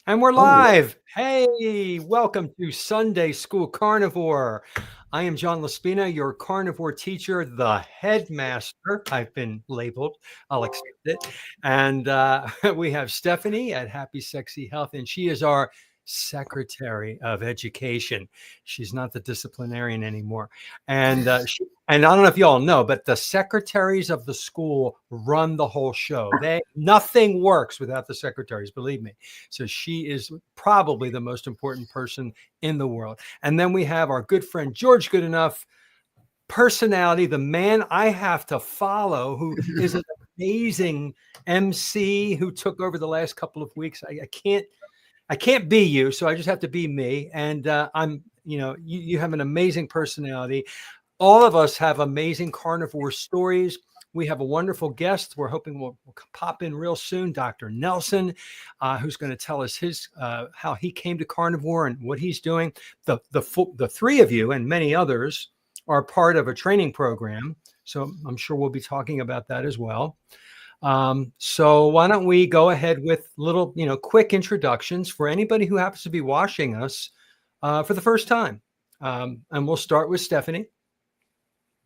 And we're live. Hey, welcome to Sunday School Carnivore. I am John LaSpina, your carnivore teacher, the headmaster. I've been labeled. I'll accept it. And we have Stephanie at Happy Sexy Health, and she is our Secretary of Education. She's not the disciplinarian anymore. And and I don't know if you all know, but the secretaries of the school run the whole show. Nothing works without the secretaries, believe me. So she is probably the most important person in the world. And then we have our good friend George Goodenough, personality, the man I have to follow, who is an amazing MC who took over the last couple of weeks. I can't be you, so I just have to be me. And you have an amazing personality. All of us have amazing carnivore stories. We have a wonderful guest. We're hoping will pop in real soon, Dr. Nelson, who's going to tell us how he came to carnivore and what he's doing. The three of you and many others are part of a training program, so I'm sure we'll be talking about that as well. So why don't we go ahead with little, quick introductions for anybody who happens to be watching us for the first time. And we'll start with Stephanie.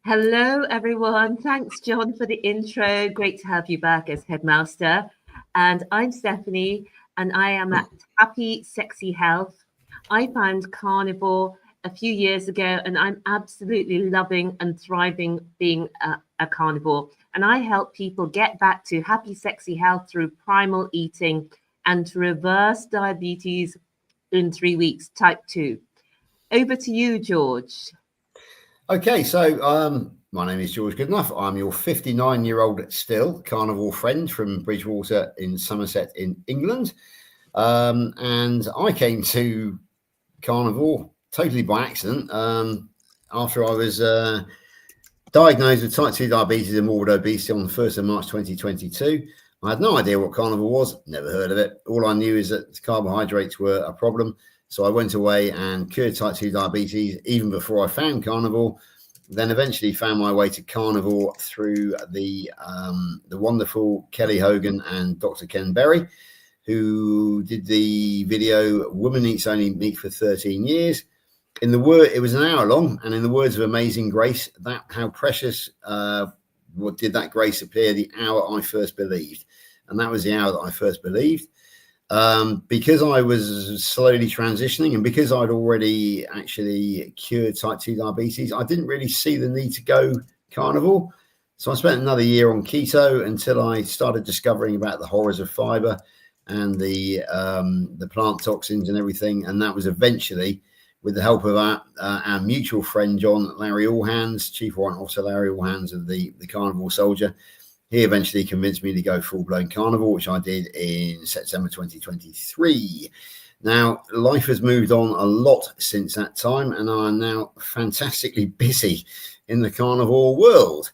Hello, everyone. Thanks, John, for the intro. Great to have you back as headmaster. And I'm Stephanie, and I am at Happy Sexy Health. I found Carnivore a few years ago, and I'm absolutely loving and thriving being a carnivore. And I help people get back to happy, sexy health through primal eating and to reverse diabetes in 3 weeks, type 2. Over to you, George. Okay, so my name is George Goodenough. I'm your 59-year-old still carnivore friend from Bridgewater in Somerset in England. And I came to carnivore totally by accident after I was diagnosed with type 2 diabetes and morbid obesity on the 1st of March 2022. I had no idea what carnivore was, never heard of it. All I knew is that carbohydrates were a problem. So I went away and cured type 2 diabetes even before I found carnivore, then eventually found my way to carnivore through the wonderful Kelly Hogan and Dr. Ken Berry, who did the video Woman Eats Only Meat for 13 years. It was an hour long, and in the words of Amazing Grace, how precious what did that grace appear the hour I first believed. And that was the hour that I first believed. Because I was slowly transitioning and because I'd already actually cured type 2 diabetes, I didn't really see the need to go carnivore. So I spent another year on keto until I started discovering about the horrors of fiber and the plant toxins and everything. And that was eventually, with the help of our mutual friend, John Larry Allhands, Chief Warrant Officer Larry Allhands of the Carnivore Soldier. He eventually convinced me to go full-blown carnivore, which I did in September 2023. Now, life has moved on a lot since that time, and I'm now fantastically busy in the carnivore world,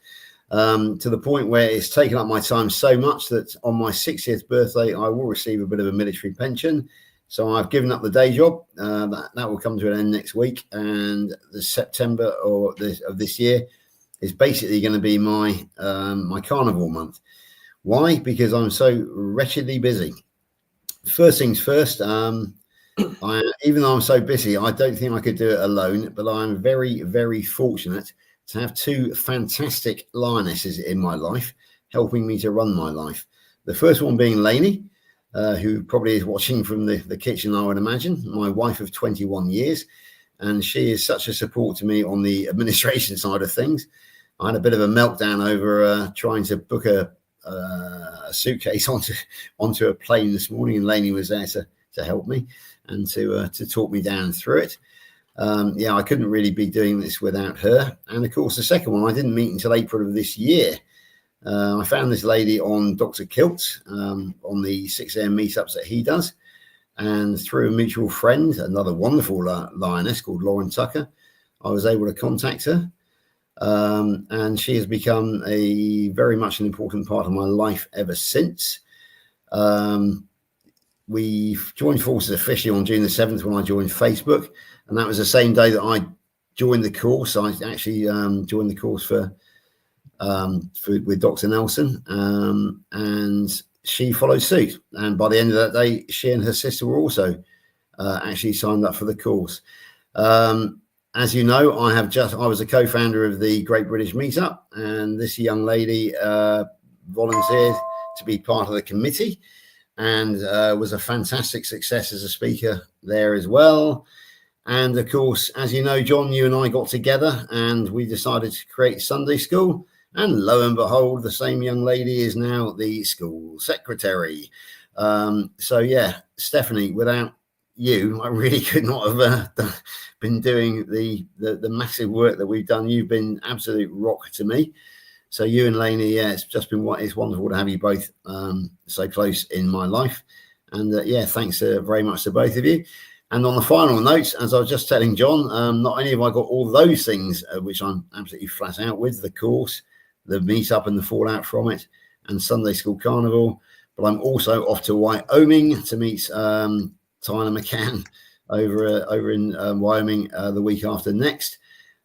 to the point where it's taken up my time so much that on my 60th birthday, I will receive a bit of a military pension. So I've given up the day job. That will come to an end next week, and the September of this year is basically going to be my carnivore month. Why? Because I'm so wretchedly busy. First things first, even though I'm so busy, I don't think I could do it alone, but I'm very, very fortunate to have two fantastic lionesses in my life, helping me to run my life. The first one being Lainey, who probably is watching from the kitchen, I would imagine, my wife of 21 years. And she is such a support to me on the administration side of things. I had a bit of a meltdown over trying to book a suitcase onto a plane this morning, and Lainey was there to help me and to talk me down through it. I couldn't really be doing this without her. And of course, the second one I didn't meet until April of this year. I found this lady on Dr. Kilt on the 6 a.m. meetups that he does. And through a mutual friend, another wonderful lioness called Lauren Tucker, I was able to contact her. And she has become very much an important part of my life ever since. We joined forces officially on June the 7th when I joined Facebook. And that was the same day that I joined the course. I actually joined the course with Dr. Nelson. And she followed suit. And by the end of that day, she and her sister were also actually signed up for the course. As you know, I was a co-founder of the Great British Meetup, and this young lady volunteered to be part of the committee, and was a fantastic success as a speaker there as well. And of course, as you know, John, you and I got together and we decided to create Sunday School. And lo and behold, the same young lady is now the school secretary. So yeah, Stephanie, without you, I really could not have been doing the massive work that we've done. You've been absolute rock to me. So you and Lainey, yeah, it's wonderful to have you both so close in my life. And yeah, thanks very much to both of you. And on the final notes, as I was just telling John, not only have I got all those things, which I'm absolutely flat out with, the course, the meetup and the fallout from it, and Sunday School Carnivore, but I'm also off to Wyoming to meet Tyler McCann over in Wyoming the week after next.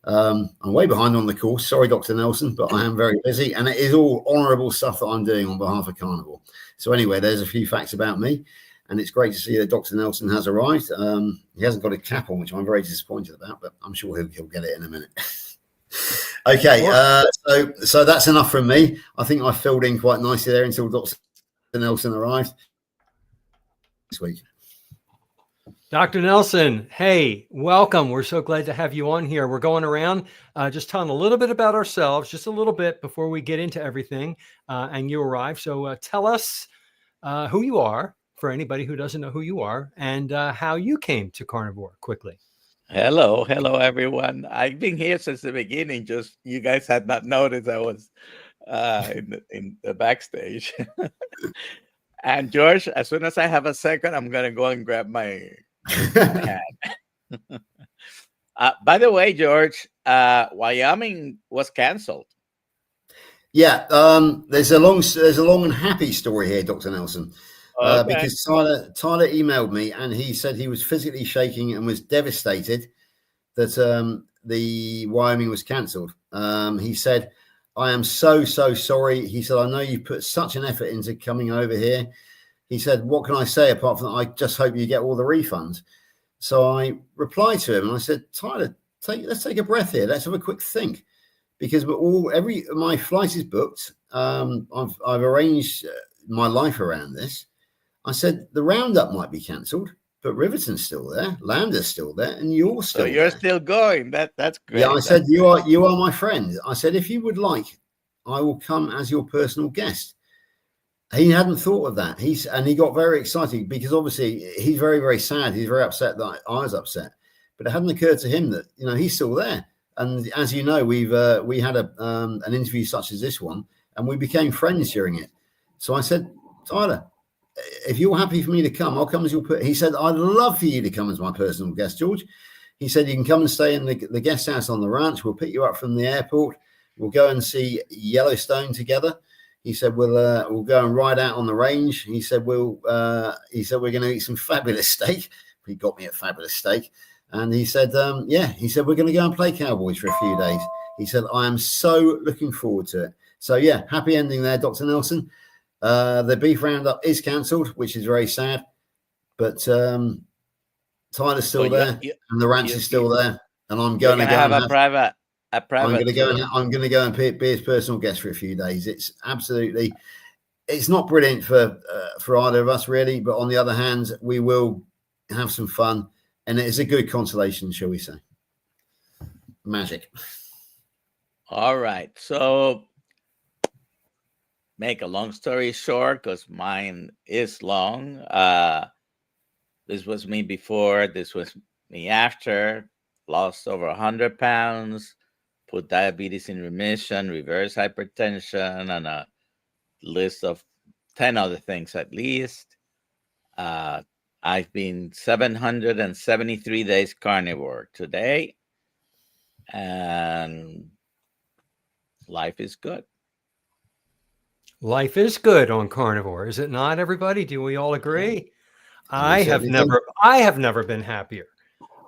I'm way behind on the course. Sorry, Dr. Nelson, but I am very busy, and it is all honourable stuff that I'm doing on behalf of Carnivore. So anyway, there's a few facts about me. And it's great to see that Dr. Nelson has arrived. He hasn't got a cap on, which I'm very disappointed about, but I'm sure he'll get it in a minute. Okay, so that's enough from me. I think I filled in quite nicely there until Dr. Nelson arrived this week. Dr. Nelson, hey, welcome. We're so glad to have you on here. We're going around just telling a little bit about ourselves, just a little bit before we get into everything, and you arrive. So tell us who you are, for anybody who doesn't know who you are, and how you came to Carnivore quickly. Hello, everyone. I've been here since the beginning. Just you guys had not noticed I was in the backstage. And George, as soon as I have a second, I'm gonna go and grab my hat. By the way, George, Wyoming was canceled. Yeah, there's a long and happy story here, Dr. Nelson. Okay. Because Tyler emailed me and he said he was physically shaking and was devastated that the Wyoming was cancelled. He said, I am so sorry. He said, I know you put such an effort into coming over here. He said, what can I say apart from that? I just hope you get all the refunds. So I replied to him and I said, Tyler, let's take a breath here. Let's have a quick think, because my flight is booked. I've arranged my life around this. I said, the roundup might be cancelled, but Riverton's still there, Lander's still there, and you're still there. Still going. That's great. Yeah, I said, you are my friend. I said, if you would like, I will come as your personal guest. He hadn't thought of that. He got very excited because obviously he's very, very sad. He's very upset that I was upset, but it hadn't occurred to him that, he's still there. And as you know, we had an interview such as this one, and we became friends during it. So I said, Tyler, if you're happy for me to come, I'll come as your. He said, I'd love for you to come as my personal guest, George. He said, you can come and stay in the guest house on the ranch. We'll pick you up from the airport. We'll go and see Yellowstone together. He said, we'll go and ride out on the range. He said, we're going to eat some fabulous steak. He got me a fabulous steak. And he said, he said, we're going to go and play cowboys for a few days. He said, I am so looking forward to it. So yeah, happy ending there, Dr. Nelson. The beef roundup is cancelled, which is very sad, but Tyler's still there, and the ranch is still there, and I'm going to go have a private. I'm going to go and be his personal guest for a few days. It's not brilliant for either of us really, but on the other hand, we will have some fun, and it is a good consolation, shall we say? Magic. All right, so. Make a long story short, because mine is long. This was me before. This was me after. Lost over 100 pounds. Put diabetes in remission. Reverse hypertension, and a list of 10 other things at least. I've been 773 days carnivore today, and life is good. Life is good on Carnivore, is it not, everybody? Do we all agree? I have never been happier.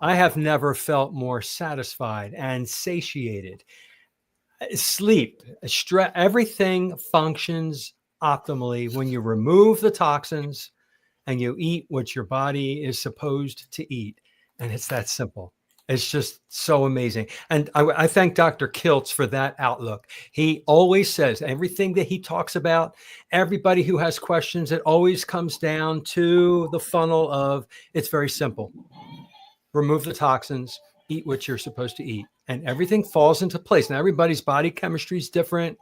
I have never felt more satisfied and satiated. Sleep, stress, everything functions optimally when you remove the toxins and you eat what your body is supposed to eat. And it's that simple. It's just so amazing. And I thank Dr. Kiltz for that outlook. He always says everything that he talks about, everybody who has questions, it always comes down to the funnel of it's very simple. Remove the toxins, eat what you're supposed to eat, and everything falls into place. Now, everybody's body chemistry is different.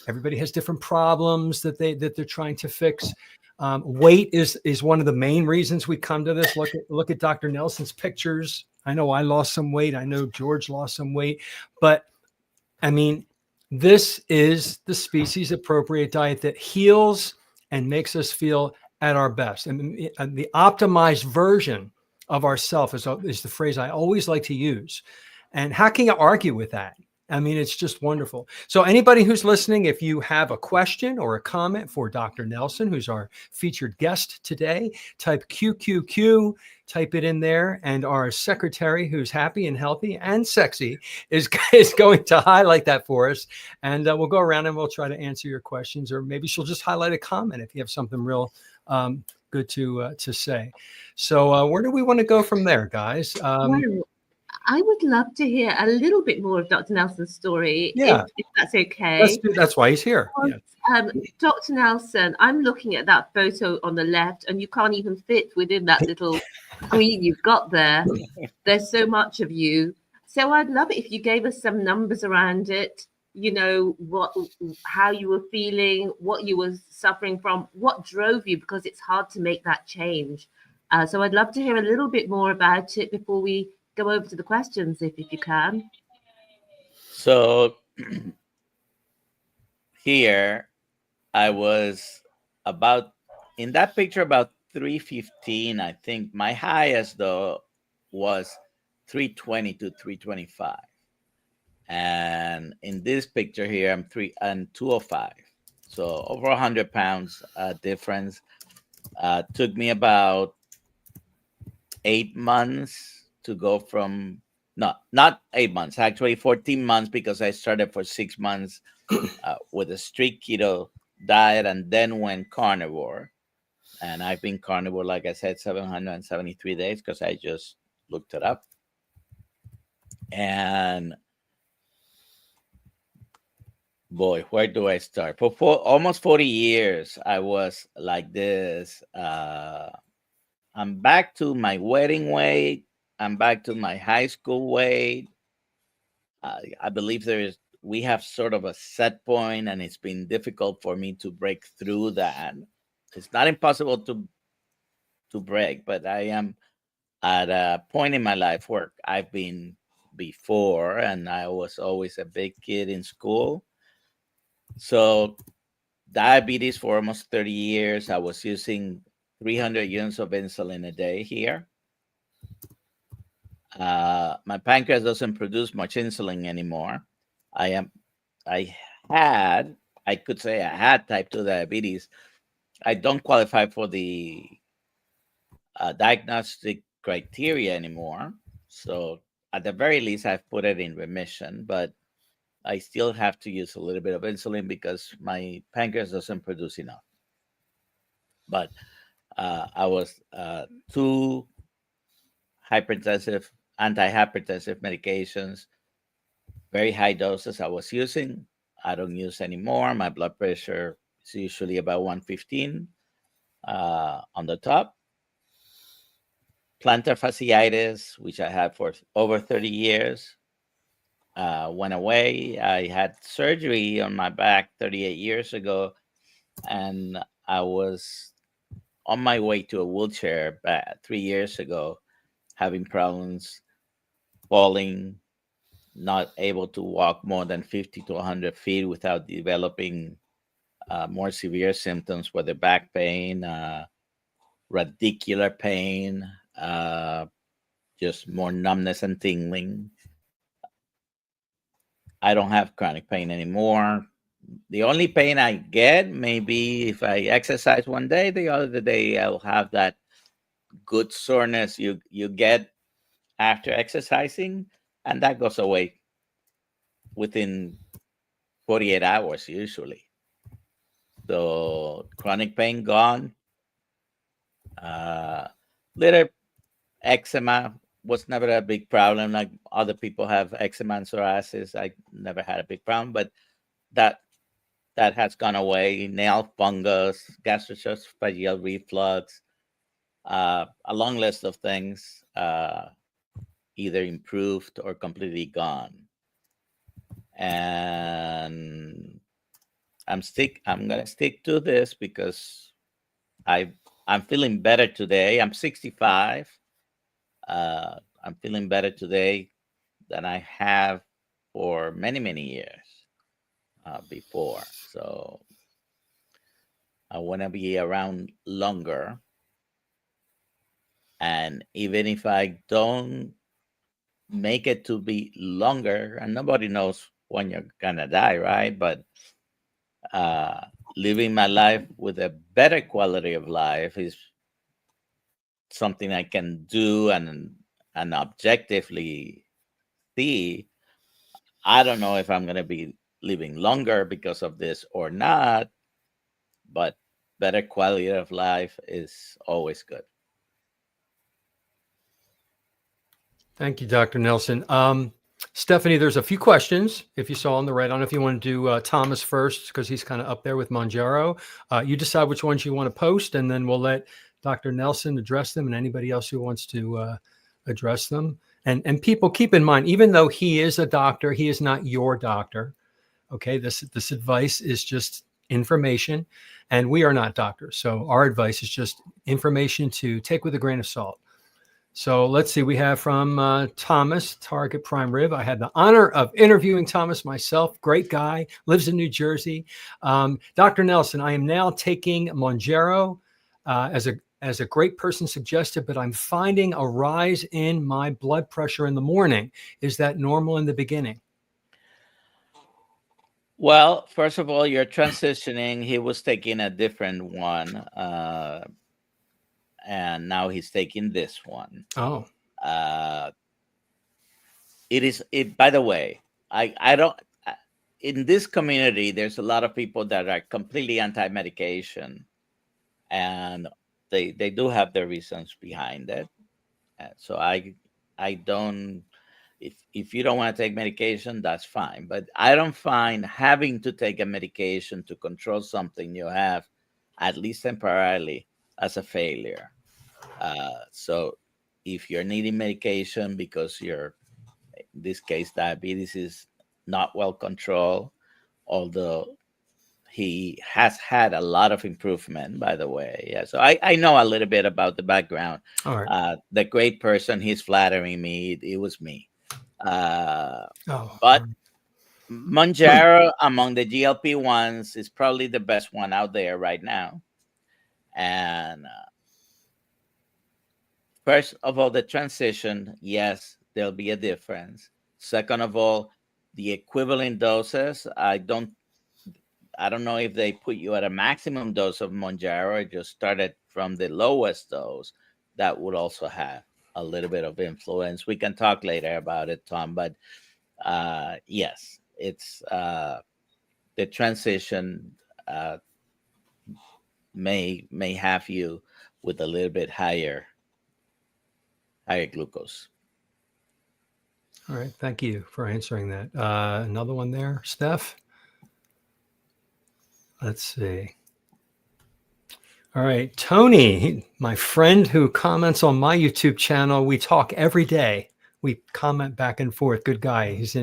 Everybody has different problems that they're trying to fix. Weight is one of the main reasons we come to this. Look at Dr. Nelson's pictures. I know I lost some weight. I know George lost some weight, but I mean, this is the species appropriate diet that heals and makes us feel at our best. And the optimized version of ourself is the phrase I always like to use. And how can you argue with that? I mean, it's just wonderful. So anybody who's listening, if you have a question or a comment for Dr. Nelson, who's our featured guest today, type QQQ, type it in there. And our secretary, who's happy and healthy and sexy, is going to highlight that for us. And we'll go around and we'll try to answer your questions, or maybe she'll just highlight a comment if you have something real good to say. So where do we want to go from there, guys? Well, I would love to hear a little bit more of Dr. Nelson's story, Yeah. if that's okay. That's why he's here. Yeah. Dr. Nelson, I'm looking at that photo on the left, and you can't even fit within that little screen you've got there. There's so much of you. So I'd love it if you gave us some numbers around it. You know, how you were feeling, what you were suffering from, what drove you, because it's hard to make that change. So I'd love to hear a little bit more about it before we go over to the questions, if you can. So here I was in that picture about 315. I think my highest though was 320 to 325. And in this picture here, I'm 205. So over 100 pounds difference. Took me about 8 months to go from, not 8 months, actually 14 months, because I started for 6 months with a strict keto diet and then went carnivore. And I've been carnivore, like I said, 773 days, because I just looked it up. And boy, where do I start? For almost 40 years, I was like this. I'm back to my wedding weight. I'm back to my high school weight. I believe we have sort of a set point, and it's been difficult for me to break through that. It's not impossible to break, but I am at a point in my life where I've been before, and I was always a big kid in school. So diabetes for almost 30 years. I was using 300 units of insulin a day here. My pancreas doesn't produce much insulin anymore. I could say I had type 2 diabetes. I don't qualify for the diagnostic criteria anymore. So at the very least, I've put it in remission, but I still have to use a little bit of insulin because my pancreas doesn't produce enough. But I was 2 antihypertensive medications, very high doses I was using. I don't use anymore. My blood pressure is usually about 115 on the top. Plantar fasciitis, which I had for over 30 years, went away. I had surgery on my back 38 years ago, and I was on my way to a wheelchair 3 years ago, having problems falling, not able to walk more than 50 to 100 feet without developing more severe symptoms, whether back pain, radicular pain, just more numbness and tingling. I don't have chronic pain anymore. The only pain I get maybe if I exercise one day, the other day I'll have that good soreness you get after exercising, and that goes away within 48 hours usually. The chronic pain gone. Little eczema was never a big problem. Like other people have eczema and psoriasis. I never had a big problem, but that has gone away. Nail fungus, gastroesophageal reflux, a long list of things, either improved or completely gone. And I'm gonna stick to this because I'm feeling better today. I'm 65. I'm feeling better today than I have for many, many years before. So I want to be around longer. And even if I don't make it to be longer, and nobody knows when you're gonna die, right? But living my life with a better quality of life is something I can do and objectively see. I don't know if I'm going to be living longer because of this or not, but better quality of life is always good. Thank you, Dr. Nelson. Stephanie, there's a few questions. If you saw on the right, I don't know if you want to do Thomas first because he's kind of up there with Monjaro. You decide which ones you want to post, and then we'll let Dr. Nelson address them and anybody else who wants to address them. And people, keep in mind, even though he is a doctor, he is not your doctor. Okay, this advice is just information, and we are not doctors. So our advice is just information to take with a grain of salt. So let's see, we have from Thomas, Target Prime Rib. I had the honor of interviewing Thomas myself. Great guy, lives in New Jersey. Dr. Nelson, I am now taking Monjaro as a great person suggested, but I'm finding a rise in my blood pressure in the morning. Is that normal in the beginning? Well, first of all, you're transitioning. He was taking a different one. And now he's taking this one. Oh, by the way, I don't, in this community, there's a lot of people that are completely anti-medication, and they do have their reasons behind it. So I don't, if you don't want to take medication, that's fine. But I don't find having to take a medication to control something you have, at least temporarily, as a failure. So if you're needing medication because in this case, diabetes is not well controlled, although he has had a lot of improvement, by the way. Yeah, so I know a little bit about the background. all right. The great person, he's flattering me. It was me. But Monjaro among the GLP-1s is probably the best one out there right now. And first of all, the transition, yes, there'll be a difference. Second of all, the equivalent doses, I don't know if they put you at a maximum dose of Monjaro or just started from the lowest dose. That would also have a little bit of influence. We can talk later about it, Tom, but yes, it's the transition may have you with a little bit higher glucose. All right. Thank you for answering that. Another one there, Steph. Let's see. All right. Tony, my friend who comments on my YouTube channel. We talk every day. We comment back and forth. Good guy. He's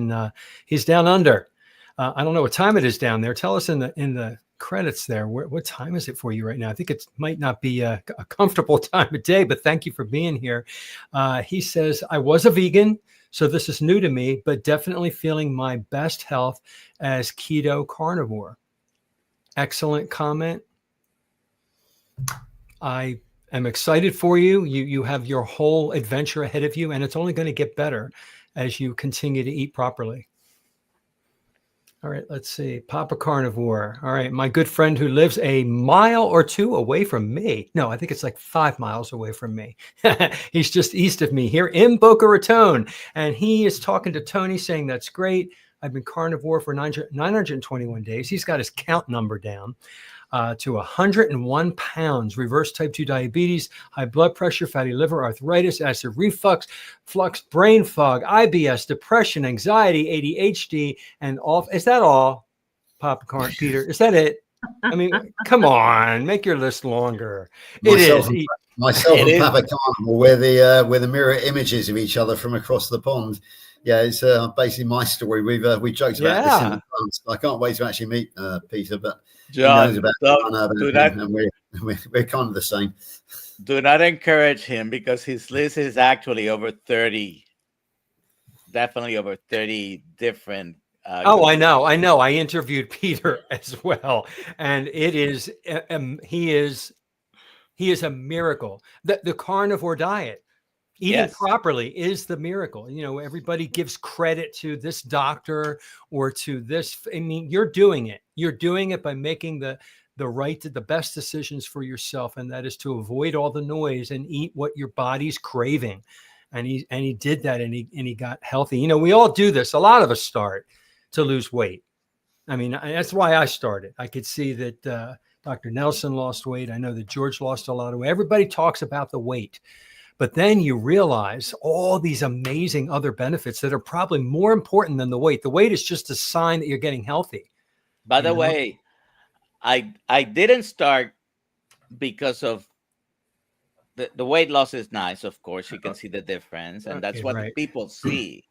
down under. I don't know what time it is down there. Tell us in the credits there. What time is it for you right now? I think it might not be a comfortable time of day, but thank you for being here. He says, I was a vegan, so this is new to me, but definitely feeling my best health as keto carnivore. Excellent comment. I am excited for you. You have your whole adventure ahead of you, and it's only going to get better as you continue to eat properly. All right, let's see. Papa Carnivore. All right, my good friend who lives a mile or two away from me. No, I think it's like 5 miles away from me. He's just east of me here in Boca Raton. And he is talking to Tony saying, that's great. I've been carnivore for 921 days. He's got his count number down. to 101 pounds, reverse type 2 diabetes, high blood pressure, fatty liver, arthritis, acid reflux, brain fog, IBS, depression, anxiety, ADHD, and all. Is that all, Popcorn Peter? Is that it? I mean, come on, make your list longer. Myself It is. Myself and Papa Carnival, where the mirror images of each other from across the pond. Yeah, it's basically my story. We've joked about this in the past. I can't wait to actually meet Peter, but John, he knows about him, and we're kind of the same. Do not encourage him, because his list is actually over 30, definitely over 30 different. I know. I interviewed Peter as well, and it is he is a miracle. The carnivore diet, eating properly, is the miracle. You know, everybody gives credit to this doctor or to this. I mean, you're doing it. You're doing it by making the best decisions for yourself, and that is to avoid all the noise and eat what your body's craving. And he did that, and he got healthy. You know, we all do this. A lot of us start to lose weight. I mean, that's why I started. I could see that Dr. Nelson lost weight. I know that George lost a lot of weight. Everybody talks about the weight, but then you realize all these amazing other benefits that are probably more important than the weight. The weight is just a sign that you're getting healthy. By the way, I didn't start because of the weight loss is nice. Of course, you can see the difference, and that's what people see.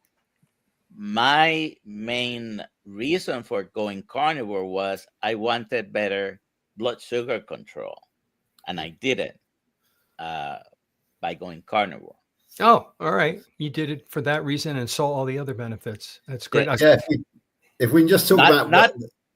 My main reason for going carnivore was I wanted better blood sugar control, and I did it by going carnivore. Oh, all right. You did it for that reason and saw all the other benefits. That's great. Yeah, if we can just talk about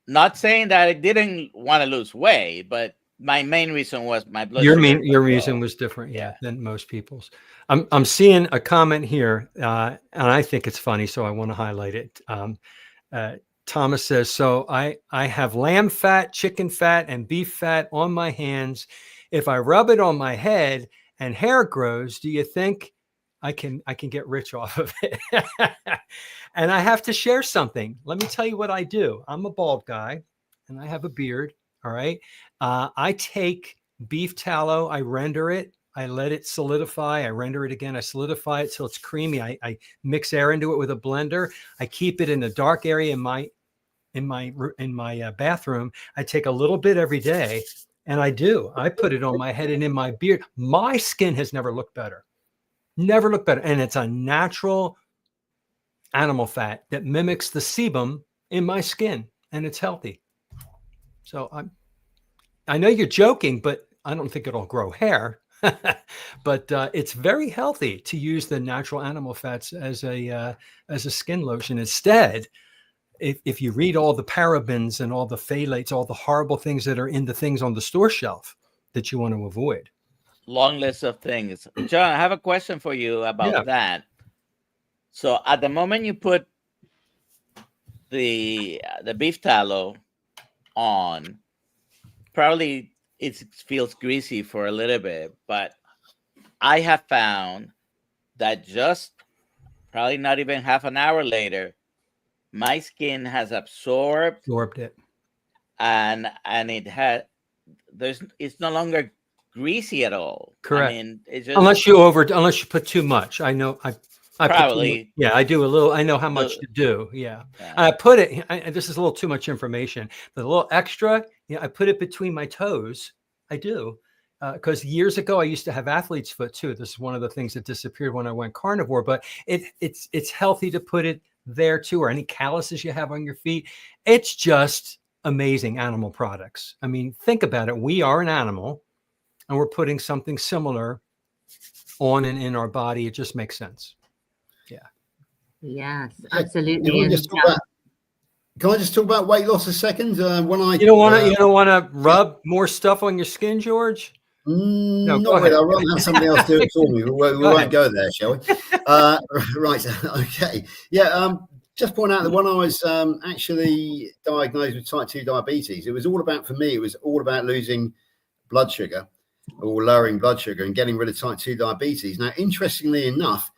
not saying that I didn't want to lose weight, but my main reason was my blood sugar. Your reason was different, than most people's. I'm seeing a comment here, and I think it's funny, so I want to highlight it. Thomas says, so I have lamb fat, chicken fat, and beef fat on my hands. If I rub it on my head and hair grows, do you think I can get rich off of it? And I have to share something. Let me tell you what I do. I'm a bald guy, and I have a beard. All right. I take beef tallow, I render it, I let it solidify, I render it again, I solidify it till it's creamy. I mix air into it with a blender. I keep it in a dark area in my bathroom. I take a little bit every day, and I put it on my head and in my beard. My skin has never looked better. Never looked better. And it's a natural animal fat that mimics the sebum in my skin, and it's healthy. So I know you're joking, but I don't think it'll grow hair. But it's very healthy to use the natural animal fats as a skin lotion. Instead, if you read all the parabens and all the phthalates, all the horrible things that are in the things on the store shelf that you want to avoid. Long list of things. John, I have a question for you about that. So at the moment you put the beef tallow on, probably it feels greasy for a little bit, but I have found that just probably not even half an hour later, my skin has absorbed it, and it's no longer greasy at all. Correct. I mean, it's just, unless you put too much. I know I probably I do a little. I know how much to do. I put it. This is a little too much information. But a little extra. I put it between my toes. I do, because years ago I used to have athlete's foot too. This is one of the things that disappeared when I went carnivore. But it's healthy to put it there too, or any calluses you have on your feet. It's just amazing animal products. I mean, think about it. We are an animal, and we're putting something similar on and in our body. It just makes sense. Yes, absolutely. Can I just talk about weight loss a second? You don't want to rub more stuff on your skin, George? No, not really. I'd rather have somebody else do it for me. We won't go there, shall we? Right. Okay. Yeah. Just point out that when I was actually diagnosed with type 2 diabetes, it was all about losing blood sugar, or lowering blood sugar, and getting rid of type 2 diabetes. Now, interestingly enough,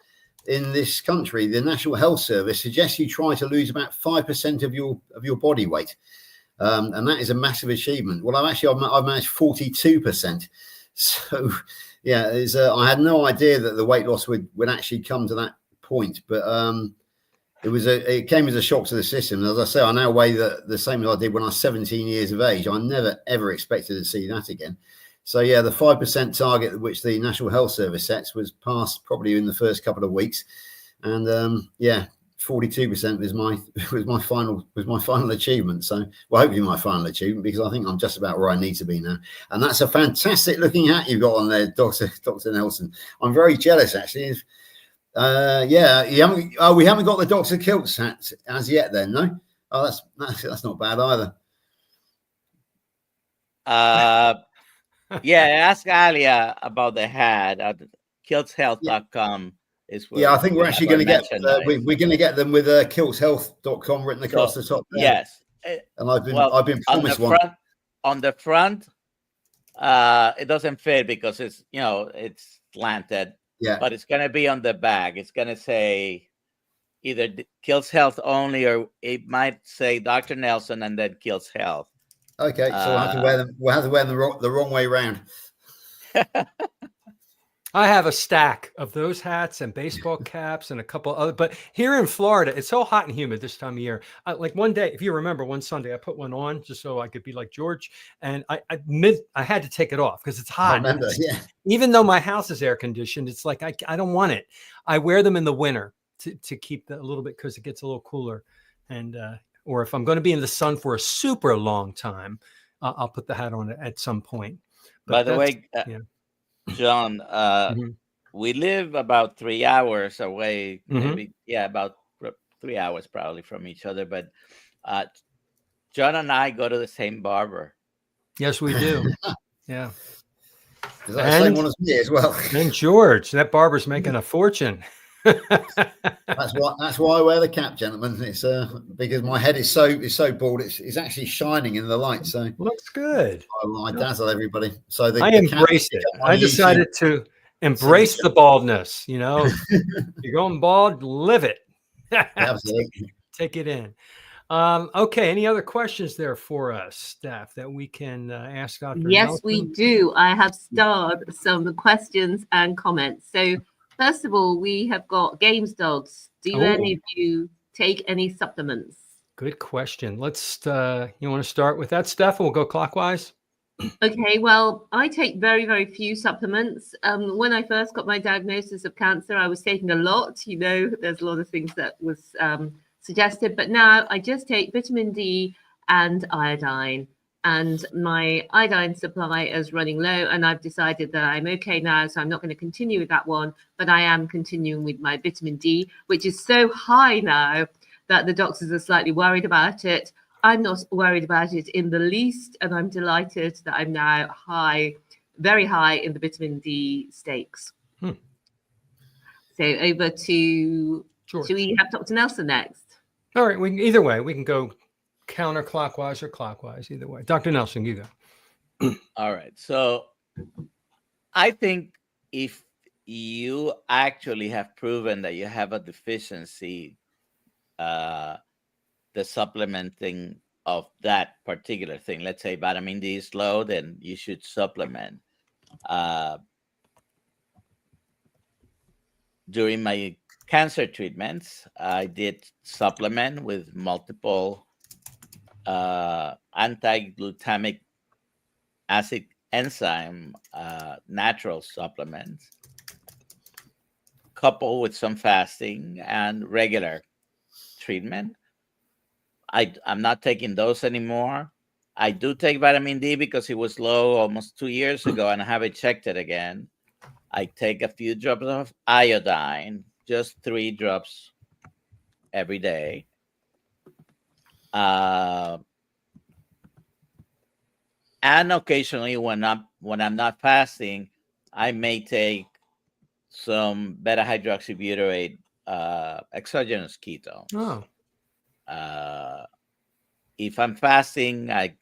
in this country, the National Health Service suggests you try to lose about 5% of your body weight. and that is a massive achievement. Well, I've managed 42%. So, yeah, I had no idea that the weight loss would actually come to that point, but it came as a shock to the system. As I say, I now weigh the same as I did when I was 17 years of age. I never ever expected to see that again. So yeah, the 5% target which the National Health Service sets was passed probably in the first couple of weeks, and 42% was my final achievement. So, well, hopefully my final achievement, because I think I'm just about where I need to be now. And that's a fantastic looking hat you've got on there, Dr. Nelson. I'm very jealous, actually. We haven't got the Dr. Kilts hat as yet. Then no. Oh, that's not bad either. Ask Alia about the hat at kiltshealth.com. I think we're actually going to get we're going to get them with kiltshealth.com written across the top there. Yes, and I've been promised one. On the front, it doesn't fit because it's slanted. Yeah, but it's going to be on the back. It's going to say either Kills Health only, or it might say Dr. Nelson and then Kills Health. Okay, so we'll have to wear them. We'll have to wear them the wrong way around. I have a stack of those hats and baseball caps and a couple other. But here in Florida, it's so hot and humid this time of year. Like one day, if you remember, one Sunday I put one on just so I could be like George, and I had to take it off because it's hot. I remember, yeah. Even though my house is air conditioned, it's like I don't want it. I wear them in the winter to keep a little bit, because it gets a little cooler, and or if I'm going to be in the sun for a super long time, I'll put the hat on at some point. But by the way, John, we live about 3 hours away, maybe, about 3 hours probably from each other. But John and I go to the same barber. Yes, we do. Yeah. Is that the same one as me as well? And George, that barber's making a fortune. That's why I wear the cap, gentlemen. It's because my head is so bald. It's actually shining in the light. So looks good. I dazzle everybody. So I embrace it. I decided to embrace the baldness. You're going bald, live it. Absolutely. Take it in. Okay. Any other questions there for us, staff, that we can ask Dr. Yes, Nelson? we do. I have starred some questions and comments. So first of all, we have got Games Dogs. Do any of you take any supplements? Good question. Let's, you want to start with that, Steph? We'll go clockwise. Okay, well, I take very, very few supplements. When I first got my diagnosis of cancer, I was taking a lot. There's a lot of things that was suggested, but now I just take vitamin D and iodine. And my iodine supply is running low, and I've decided that I'm okay now, so I'm not going to continue with that one, but I am continuing with my vitamin D, which is so high now that the doctors are slightly worried about it. I'm not worried about it in the least, and I'm delighted that I'm now high, very high in the vitamin D stakes. So over to George. Should we have Dr. Nelson next? All right, either way, we can go counterclockwise or clockwise, either way. Dr. Nelson, you go. All right. So I think if you actually have proven that you have a deficiency, the supplementing of that particular thing, let's say vitamin D is low, then you should supplement. During my cancer treatments, I did supplement with multiple anti-glutamic acid enzyme natural supplements, coupled with some fasting and regular treatment. I'm not taking those anymore. I do take vitamin D because it was low almost 2 years ago, and I haven't checked it again. I take a few drops of iodine, just 3 drops every day. And occasionally, when I'm not fasting, I may take some beta hydroxybutyrate exogenous ketones. If I'm fasting, I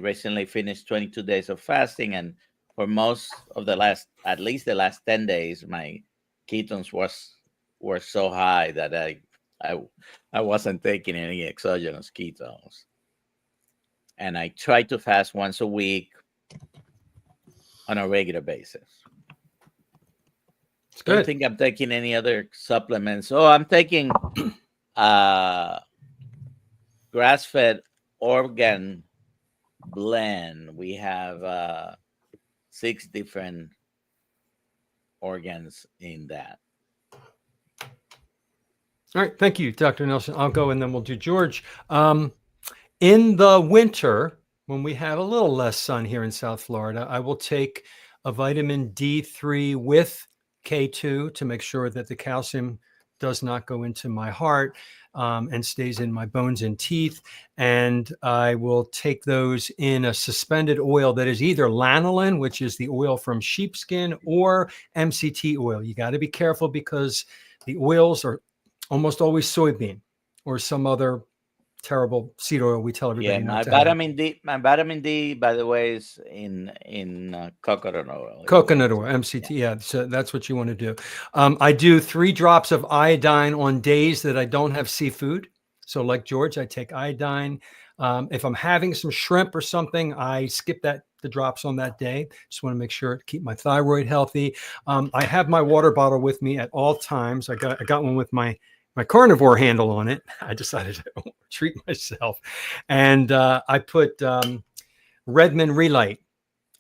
recently finished 22 days of fasting, and for most of at least the last 10 days, my ketones were so high that I wasn't taking any exogenous ketones. and I try to fast once a week on a regular basis. It's Don't good. think I'm taking any other supplements. Oh, I'm taking grass-fed organ blend. We have 6 different organs in that. All right. Thank you, Dr. Nelson. I'll go and then we'll do George. In the winter, when we have a little less sun here in South Florida, I will take a vitamin D3 with K2 to make sure that the calcium does not go into my heart and stays in my bones and teeth. And I will take those in a suspended oil that is either lanolin, which is the oil from sheepskin, or MCT oil. You got to be careful because the oils are almost always soybean or some other terrible seed oil we tell everybody Yeah, not my to have. vitamin D, by the way, is in coconut oil. Coconut oil, MCT. Yeah, so that's what you want to do. I do 3 drops of iodine on days that I don't have seafood. So like George, I take iodine. If I'm having some shrimp or something, I skip the drops on that day. Just want to make sure to keep my thyroid healthy. I have my water bottle with me at all times. I got one with my Carnivore handle on it. I decided to treat myself. And I put Redmond Relight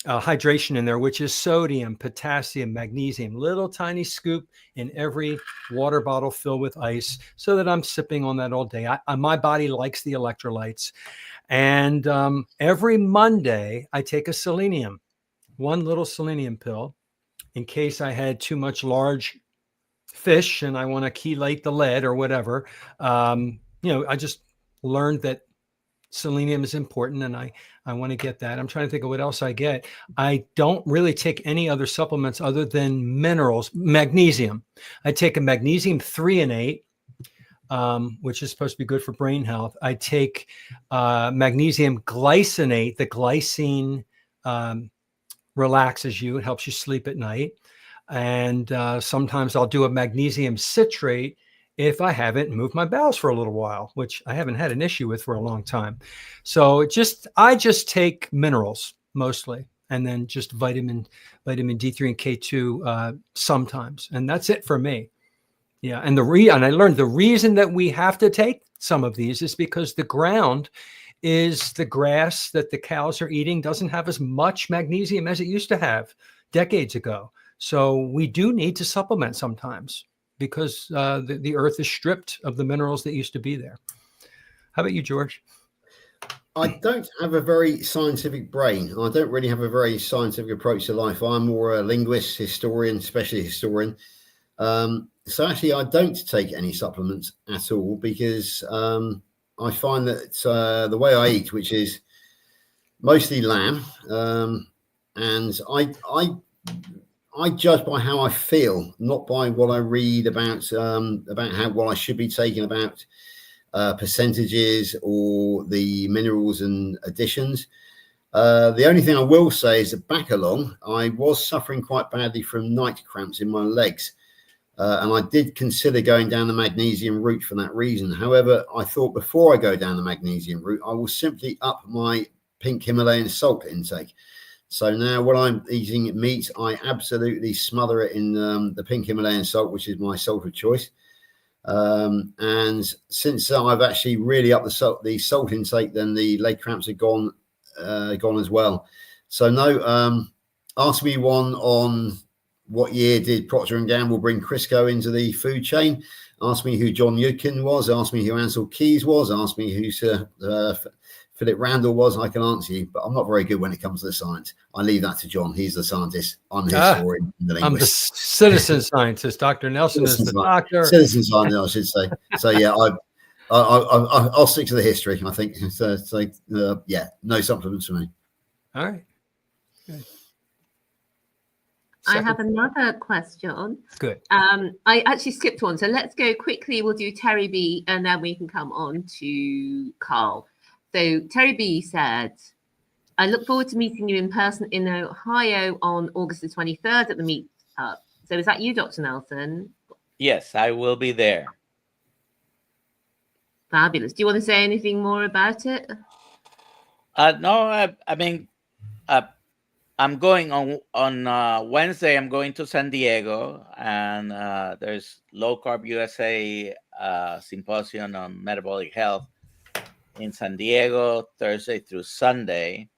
hydration in there, which is sodium, potassium, magnesium, little tiny scoop in every water bottle filled with ice so that I'm sipping on that all day. My body likes the electrolytes. And every Monday, I take a selenium, 1 little selenium pill in case I had too much large fish and I want to chelate the lead or whatever. I just learned that selenium is important and I want to get that. I'm trying to think of what else I get. I don't really take any other supplements other than minerals. Magnesium. I take a magnesium threonate, which is supposed to be good for brain health. I take magnesium glycinate. The glycine relaxes you. It helps you sleep at night. And sometimes I'll do a magnesium citrate if I haven't moved my bowels for a little while, which I haven't had an issue with for a long time. So I just take minerals mostly, and then just vitamin D3 and K2 sometimes, and that's it for me. Yeah, and and I learned the reason that we have to take some of these is because the ground is the grass that the cows are eating doesn't have as much magnesium as it used to have decades ago. So we do need to supplement sometimes because the earth is stripped of the minerals that used to be there. How about you, George? I don't have a very scientific brain. I don't really have a very scientific approach to life. I'm more a linguist, historian, especially historian. So actually, I don't take any supplements at all because I find that the way I eat, which is mostly lamb, and I judge by how I feel, not by what I read about what I should be taking, about percentages or the minerals and additions. The only thing I will say is that back along, I was suffering quite badly from night cramps in my legs. And I did consider going down the magnesium route for that reason. However, I thought before I go down the magnesium route, I will simply up my pink Himalayan salt intake. So now when I'm eating meat, I absolutely smother it in the pink Himalayan salt, which is my salt of choice. And since I've actually really upped the salt intake, then the leg cramps are gone as well. So no, ask me one on what year did Procter & Gamble bring Crisco into the food chain? Ask me who John Yudkin was. Ask me who Ansel Keys was. Ask me who Philip Randall was. I can answer you, but I'm not very good when it comes to the science. I leave that to John. He's the scientist. I'm the historian. I'm the citizen scientist. Dr. Nelson is the doctor. Citizen scientist, I should say. So yeah, I'll stick to the history. I think. Yeah, no supplements for me. All right. Good. I have another question. Good. I actually skipped one, so let's go quickly. We'll do Terry B, and then we can come on to Carl. So Terry B said, I look forward to meeting you in person in Ohio on August the 23rd at the meetup. So is that you, Dr. Nelson? Yes, I will be there. Fabulous. Do you want to say anything more about it? No, I mean, I'm going on Wednesday. I'm going to San Diego, and there's Low Carb USA symposium on metabolic health in San Diego, Thursday through Sunday.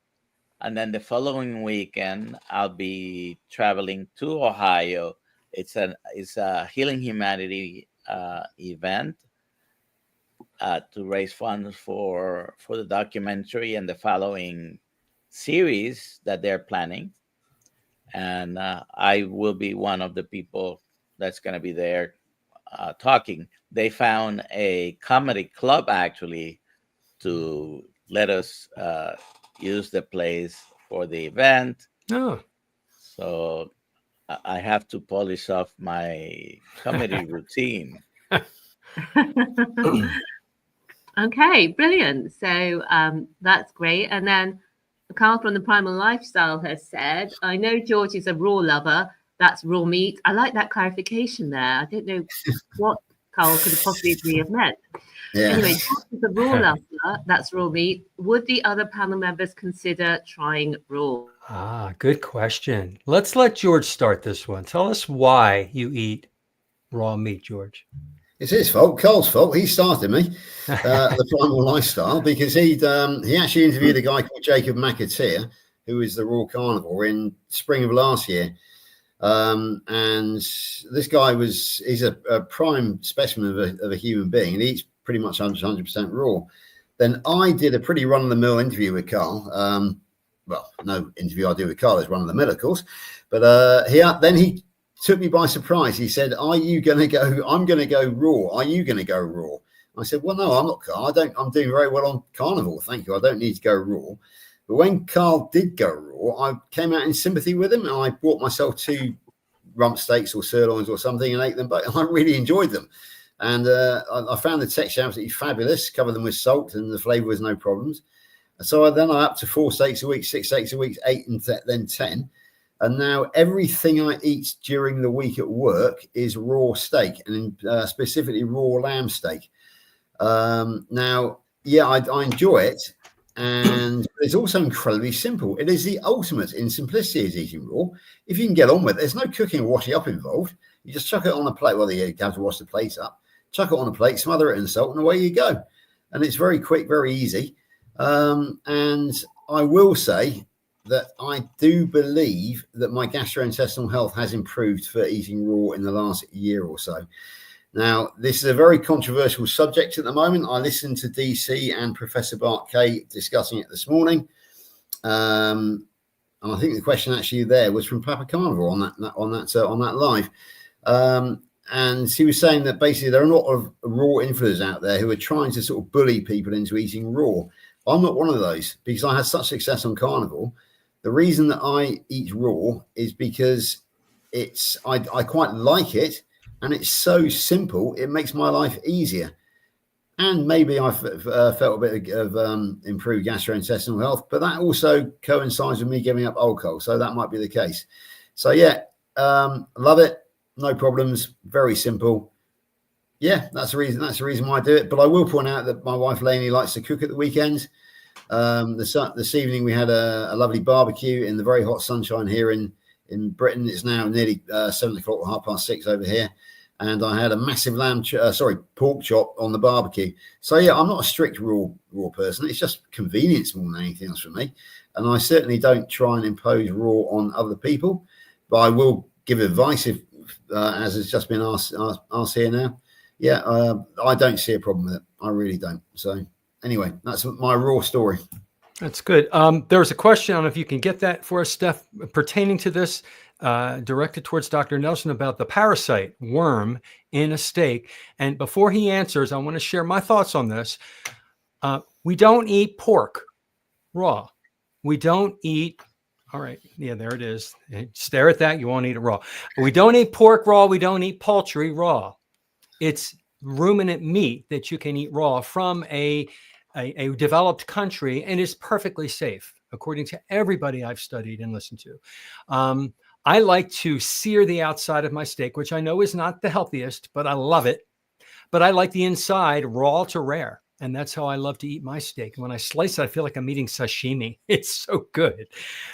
And then the following weekend, I'll be traveling to Ohio. It's a Healing Humanity event to raise funds for the documentary and the following series that they're planning. And I will be one of the people that's going to be there talking. They found a comedy club actually to let us use the place for the event. Oh, So I have to polish off my comedy routine. Okay, brilliant. So that's great. And then Carl from the Primal Lifestyle has said, I know George is a raw lover. That's raw meat. I like that clarification there. I don't know what Carl could have possibly have meant. Yeah. Anyway, George is a raw lover. That's raw meat. Would the other panel members consider trying raw? Good question. Let's let George start this one. Tell us why you eat raw meat, George. It's his fault, Carl's fault. He started me, the Primal Lifestyle, because he actually interviewed a guy called Jacob McAteer, who is the raw carnivore, in spring of last year. And this guy he's a prime specimen of a human being, and he eats pretty much 100% raw. Then I did a pretty run-of-the-mill interview with Carl. Well, no interview I do with Carl is run-of-the-mill, of course. But he took me by surprise. He said, "Are you going to go? I'm going to go raw. Are you going to go raw?" I said, "Well, no, I'm not, Carl. I'm doing very well on carnivore. Thank you. I don't need to go raw." But when Carl did go raw, I came out in sympathy with him, and I bought myself 2 rump steaks or sirloins or something and ate them. But I really enjoyed them, and I found the texture absolutely fabulous. Covered them with salt, and the flavour was no problems. So I up to 4 steaks a week, 6 steaks a week, 8, and then 10. And now everything I eat during the week at work is raw steak, and specifically raw lamb steak. Now, yeah, I enjoy it, and it's also incredibly simple. It is the ultimate in simplicity, is eating raw. If you can get on with it, there's no cooking or washing up involved. You just chuck it on a plate. Well, you have to wash the plate up. Chuck it on a plate, smother it in salt, and away you go. And it's very quick, very easy. And I will say that I do believe that my gastrointestinal health has improved for eating raw in the last year or so. Now, this is a very controversial subject at the moment. I listened to DC and Professor Bart Kay discussing it this morning. And I think the question actually there was from Papa Carnivore on that live. And he was saying that basically there are a lot of raw influencers out there who are trying to sort of bully people into eating raw. I'm not one of those, because I had such success on carnivore. The reason that I eat raw is because I quite like it, and it's so simple. It makes my life easier. And maybe I've felt a bit of improved gastrointestinal health, but that also coincides with me giving up alcohol. So that might be the case. So yeah, love it. No problems. Very simple. Yeah, that's the reason. That's the reason why I do it. But I will point out that my wife Lainey likes to cook at the weekends. This evening we had a lovely barbecue in the very hot sunshine here in Britain. It's now nearly 7 o'clock or 6:30 over here, and I had a massive pork chop on the barbecue. So yeah, I'm not a strict raw person. It's just convenience more than anything else for me, and I certainly don't try and impose raw on other people. But I will give advice if, as has just been asked here now. Yeah, I don't see a problem with it. I really don't. So anyway, that's my raw story. That's good. There's a question, I don't know if you can get that for us, Steph, pertaining to this, directed towards Dr. Nelson, about the parasite worm in a steak. And before he answers, I want to share my thoughts on this. We don't eat pork raw. We don't eat, all right, yeah, there it is. Stare at that, you won't eat it raw. We don't eat pork raw. We don't eat poultry raw. It's ruminant meat that you can eat raw from a developed country, and is perfectly safe, according to everybody I've studied and listened to. I like to sear the outside of my steak, which I know is not the healthiest, but I love it. But I like the inside raw to rare. And that's how I love to eat my steak. And when I slice it, I feel like I'm eating sashimi. It's so good.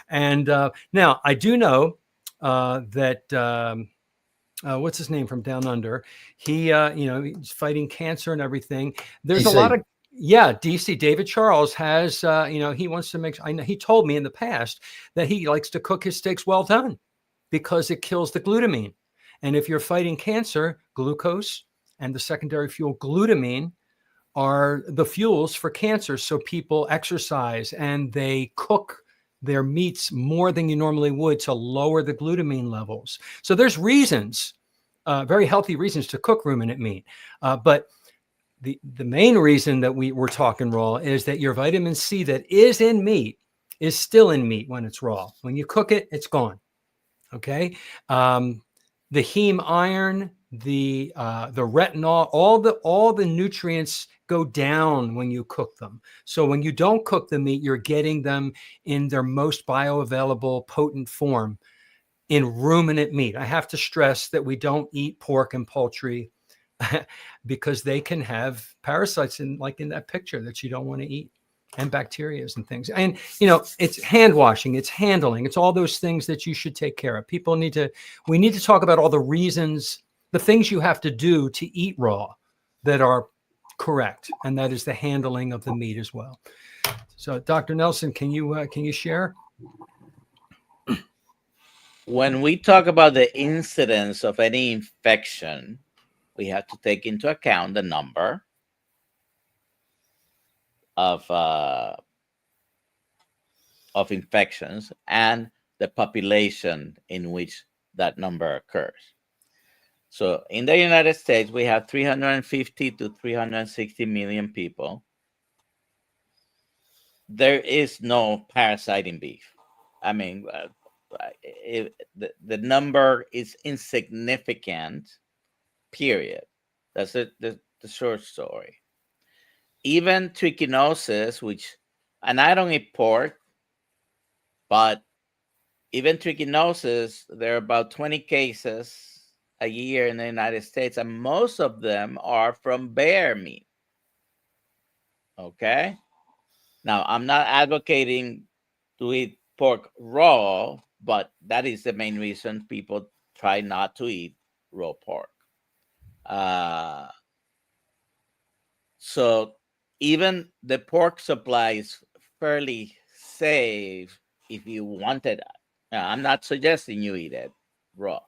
And now I do know that what's his name from down under? He, he's fighting cancer and everything. There's a lot of, DC, David Charles has, he wants to make, I know he told me in the past that he likes to cook his steaks well done because it kills the glutamine. And if you're fighting cancer, glucose and the secondary fuel glutamine are the fuels for cancer. So people exercise and they cook their meats more than you normally would to lower the glutamine levels. So there's reasons, very healthy reasons to cook ruminant meat. But the main reason that we're talking raw is that your vitamin C that is in meat is still in meat when it's raw. When you cook it, it's gone. Okay. The heme iron, the retinol, all the nutrients go down when you cook them. So when you don't cook the meat, you're getting them in their most bioavailable, potent form in ruminant meat. I have to stress that we don't eat pork and poultry because they can have parasites in that picture that you don't want to eat, and bacteria and things. And, it's hand washing, it's handling, it's all those things that you should take care of. We need to talk about all the reasons, the things you have to do to eat raw that are correct. And that is the handling of the meat as well. So Dr. Nelson, can you share? When we talk about the incidence of any infection, we have to take into account the number of infections and the population in which that number occurs. So in the United States, we have 350 to 360 million people. There is no parasite in beef. I mean, the number is insignificant, period. That's the short story. Even trichinosis, and I don't eat pork, but even trichinosis, there are about 20 cases a year in the United States, and most of them are from bear meat. Okay? Now, I'm not advocating to eat pork raw, but that is the main reason people try not to eat raw pork. So even the pork supply is fairly safe if you want it. I'm not suggesting you eat it raw.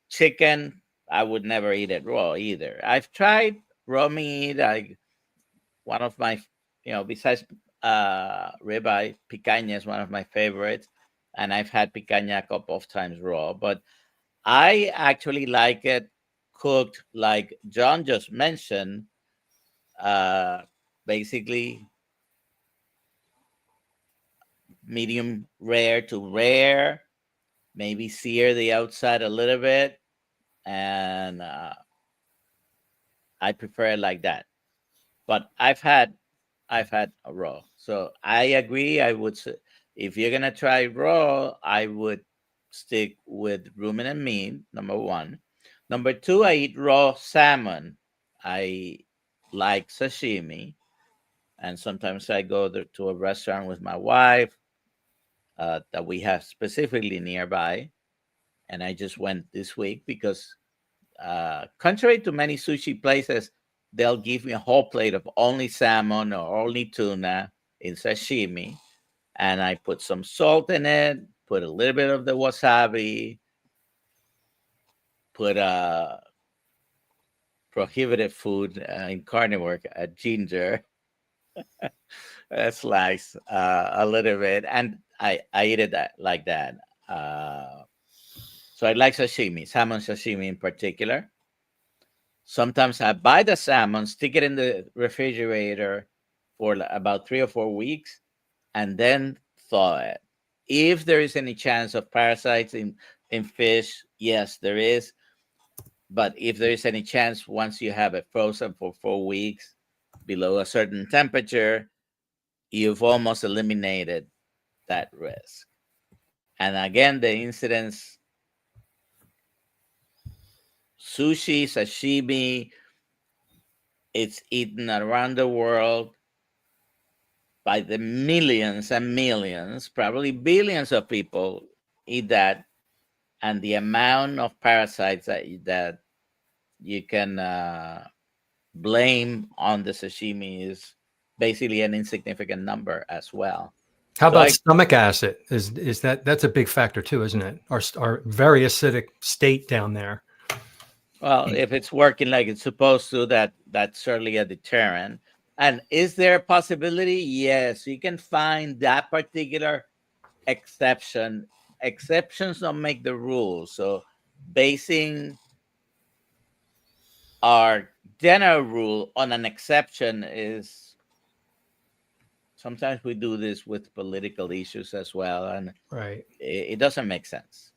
Chicken, I would never eat it raw either. I've tried raw meat. One of my, besides ribeye, picanha is one of my favorites, and I've had picanha a couple of times raw. But I actually like it cooked, like John just mentioned. Basically, medium rare to rare, maybe sear the outside a little bit, and I prefer it like that. But I've had a raw, so I agree. I would say if you're gonna try raw, I would stick with ruminant meat. Number one. Number two, I eat raw salmon. I like sashimi, and sometimes I go to a restaurant with my wife that we have specifically nearby, and I just went this week because contrary to many sushi places, they'll give me a whole plate of only salmon or only tuna in sashimi, and I put some salt in it, put a little bit of the wasabi, put prohibited food in Carnivore, ginger, slice a little bit, and I eat it like that. So I like sashimi, salmon sashimi in particular. Sometimes I buy the salmon, stick it in the refrigerator for about 3 or 4 weeks, and then thaw it. If there is any chance of parasites in fish, yes, there is. But if there is any chance, once you have it frozen for 4 weeks below a certain temperature, you've almost eliminated that risk. And again, the incidence, sushi, sashimi, It's eaten around the world by the millions and millions, probably billions of people eat that, and the amount of parasites that you can blame on the sashimi is basically an insignificant number as well. How So about stomach acid? Is that's a big factor too, isn't it? Our very acidic state down there. well, if it's working like it's supposed to, that's certainly a deterrent. And is there a possibility? Yes, you can find that particular exception. Exceptions don't make the rule. So basing our general rule on an exception is, sometimes we do this with political issues as well, and Right. it doesn't make sense.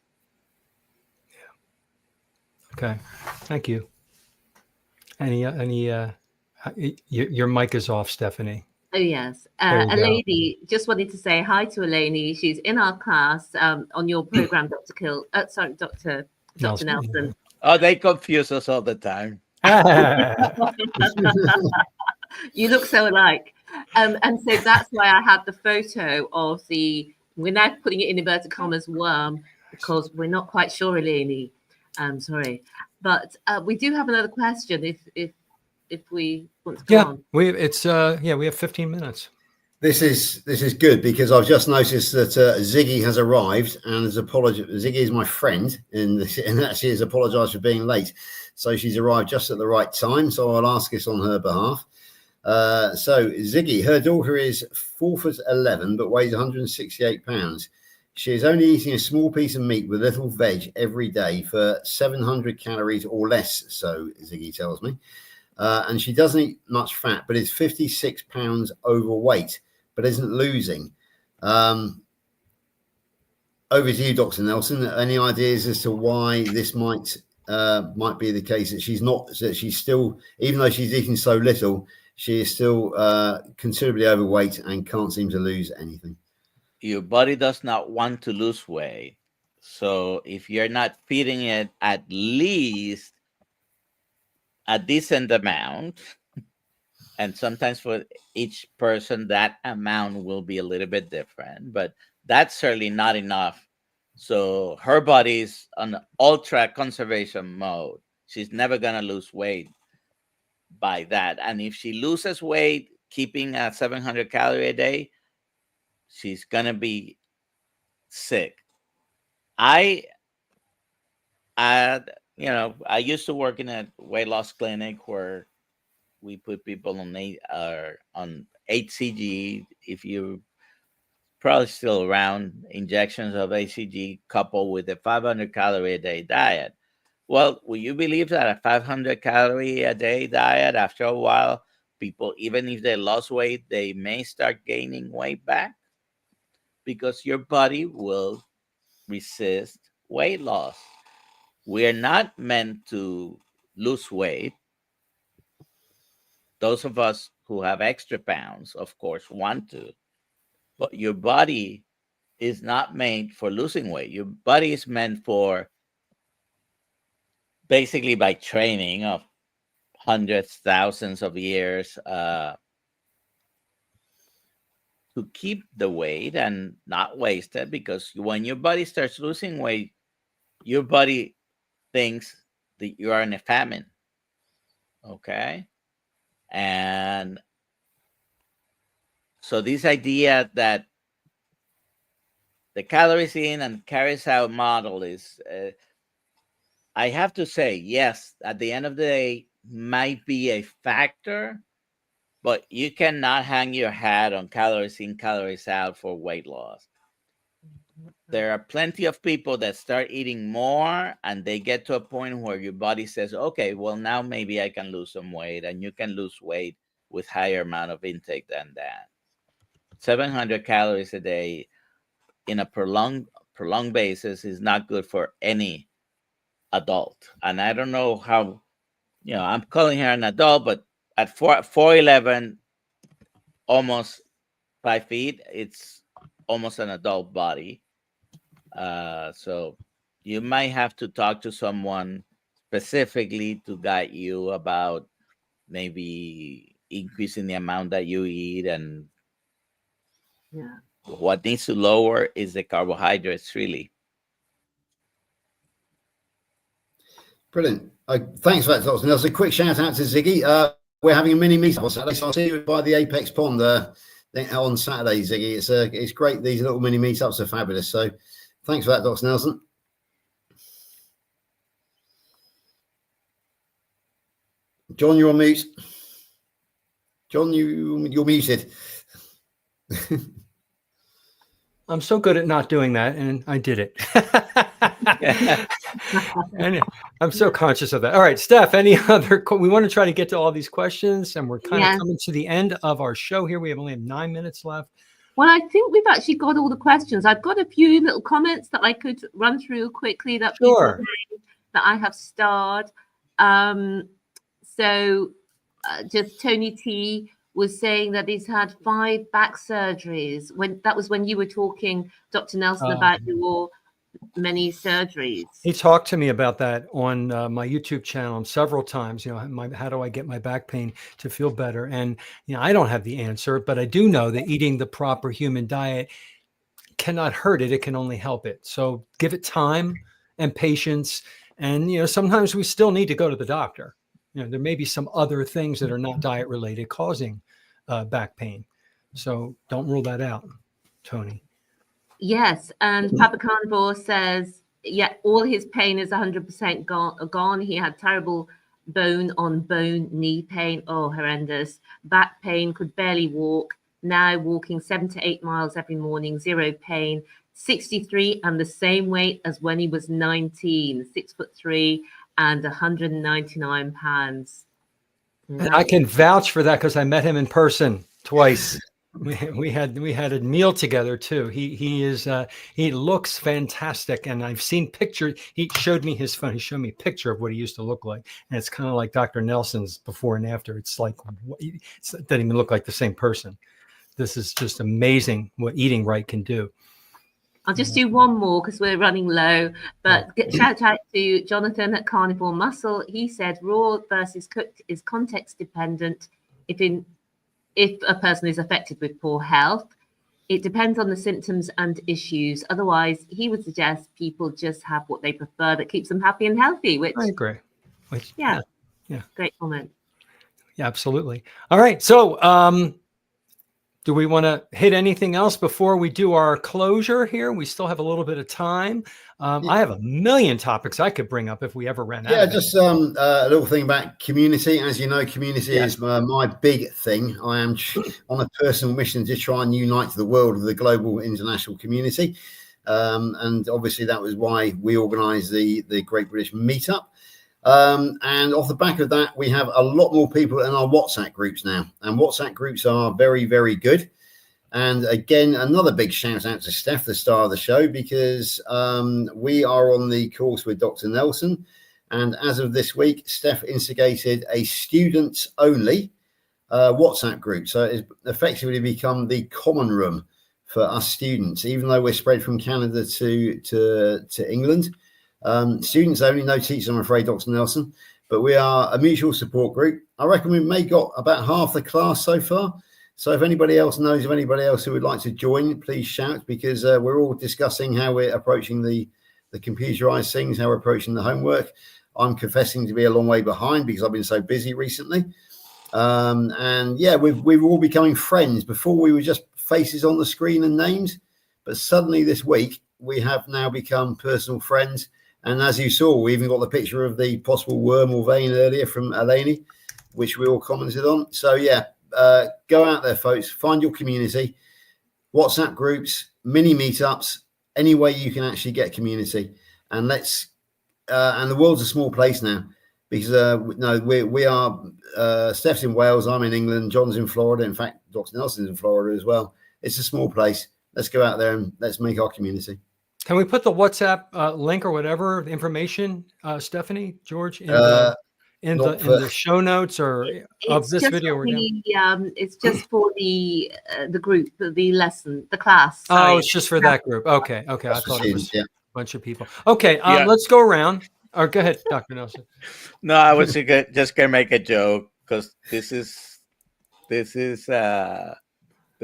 Okay. Thank you. Your mic is off, Stephanie. Oh, yes. There you A go. lady just wanted to say hi to Eleni. She's in our class on your program, Dr. Nelson. Oh, they confuse us all the time. You look so alike. And so that's why I had the photo of we're now putting it in inverted commas, worm, because we're not quite sure, Eleni. I'm sorry. But we do have another question if we want to go on. We have 15 minutes. This is good because I've just noticed that Ziggy has arrived and has apologized. Ziggy is my friend, and actually has apologised for being late. So she's arrived just at the right time. So I'll ask this on her behalf. So Ziggy, her daughter is 4'11" but weighs 168 pounds. She is only eating a small piece of meat with little veg every day for 700 calories or less. So Ziggy tells me. And she doesn't eat much fat, but is 56 pounds overweight, but isn't losing. Over to you, Dr. Nelson. Any ideas as to why this might be the case, that she's still, even though she's eating so little, she is still considerably overweight and can't seem to lose anything? Your body does not want to lose weight. So if you're not feeding it at least a decent amount, and sometimes for each person that amount will be a little bit different, but that's certainly not enough. So her body's on ultra conservation mode. She's never going to lose weight by that. And if she loses weight keeping a 700 calorie a day, she's going to be sick. I used to work in a weight loss clinic where we put people on HCG. If you're probably still around, injections of HCG coupled with a 500 calorie a day diet. Well, will you believe that a 500 calorie a day diet, after a while, people, even if they lost weight, they may start gaining weight back? Because your body will resist weight loss. We are not meant to lose weight. Those of us who have extra pounds, of course, want to. But your body is not made for losing weight. Your body is meant for, basically by training of hundreds, thousands of years, to keep the weight and not waste it. Because when your body starts losing weight, your body thinks that you are in a famine. Okay? And so this idea that the calories in and calories out model is, I have to say, yes, at the end of the day, might be a factor, but you cannot hang your hat on calories in, calories out for weight loss. There are plenty of people that start eating more and they get to a point where your body says, okay, well, now maybe I can lose some weight, and you can lose weight with higher amount of intake than that. 700 calories a day in a prolonged basis is not good for any adult. And I don't know how, I'm calling her an adult, but at 4'11", almost 5 feet, it's almost an adult body. So you might have to talk to someone specifically to guide you about maybe increasing the amount that you eat. And Yeah. what needs to lower is the carbohydrates, really. Brilliant. Thanks for that, Dr. Nelson. A quick shout out to Ziggy. We're having a mini meetup on Saturday, so I'll see you by the Apex Pond on Saturday, Ziggy. It's great. These little mini meetups are fabulous. So thanks for that, Dr. Nelson. John, you're on mute. John, you're muted. I'm so good at not doing that, and I did it. And I'm so conscious of that. All right, Steph, any other? We want to try to get to all these questions, and we're kind of coming to the end of our show here. We only have 9 minutes left. Well, I think we've actually got all the questions. I've got a few little comments that I could run through quickly that people made that I have starred. Just Tony T was saying that he's had 5 back surgeries. That was when you were talking, Dr. Nelson, about your many surgeries. He talked to me about that on my YouTube channel several times. You know, how do I get my back pain to feel better? And you know, I don't have the answer, but I do know that eating the proper human diet cannot hurt it. It can only help it. So give it time and patience. And you know, sometimes we still need to go to the doctor. You know, there may be some other things that are not diet related causing back pain. So don't rule that out, Tony. Yes, and Papa Carnivore says, yeah, all his pain is 100% gone. He had terrible bone-on-bone knee pain. Oh, horrendous. Back pain, could barely walk. Now walking 7 to 8 miles every morning, 0 pain. 63 and the same weight as when he was 19, 6'3" and 199 pounds. And I can vouch for that because I met him in person twice. We had a meal together too. He looks fantastic, and I've seen pictures. He showed me his phone. He showed me a picture of what he used to look like, and it's kind of like Dr. Nelson's before and after. It's like it doesn't even look like the same person. This is just amazing what eating right can do. I'll just do one more because we're running low. But shout out to Jonathan at Carnivore Muscle. He said raw versus cooked is context dependent. If a person is affected with poor health, it depends on the symptoms and issues. Otherwise, he would suggest people just have what they prefer that keeps them happy and healthy. Which I agree. Yeah. Great comment. Yeah, absolutely. All right. So, do we want to hit anything else before we do our closure here? We still have a little bit of time. I have a million topics I could bring up if we ever ran out. Yeah, just a little thing about community. As you know, community is my big thing. I am on a personal mission to try and unite the world with the global international community. And obviously that was why we organised the Great British Meetup. And off the back of that, we have a lot more people in our WhatsApp groups now. And WhatsApp groups are very, very good. And again, another big shout out to Steph, the star of the show, because we are on the course with Dr. Nelson. And as of this week, Steph instigated a students only WhatsApp group. So it's effectively become the common room for us students, even though we're spread from Canada to England. Students only, no teachers, I'm afraid, Dr. Nelson, but we are a mutual support group. I reckon we may got about half the class so far. So if anybody else knows of anybody else who would like to join, please shout, because we're all discussing how we're approaching the computerized things, how we're approaching the homework. I'm confessing to be a long way behind because I've been so busy recently. And yeah, we're all becoming friends. Before we were just faces on the screen and names, but suddenly this week we have now become personal friends. And as you saw, we even got the picture of the possible worm or vein earlier from Eleni, which we all commented on. So yeah, go out there, folks, find your community, WhatsApp groups, mini meetups, any way you can actually get community. And and the world's a small place now, because we are, Steph's in Wales, I'm in England, John's in Florida. In fact, Dr. Nelson's in Florida as well. It's a small place. Let's go out there and let's make our community. Can we put the WhatsApp link or whatever information, Stephanie, George, in the show notes or of this video? It's just for the group, the lesson, the class. Sorry. Oh, it's just for that group. Okay. I thought it was a bunch of people. Okay, let's go around. Or go ahead, Dr. Nelson. No, I was just gonna make a joke. because this is the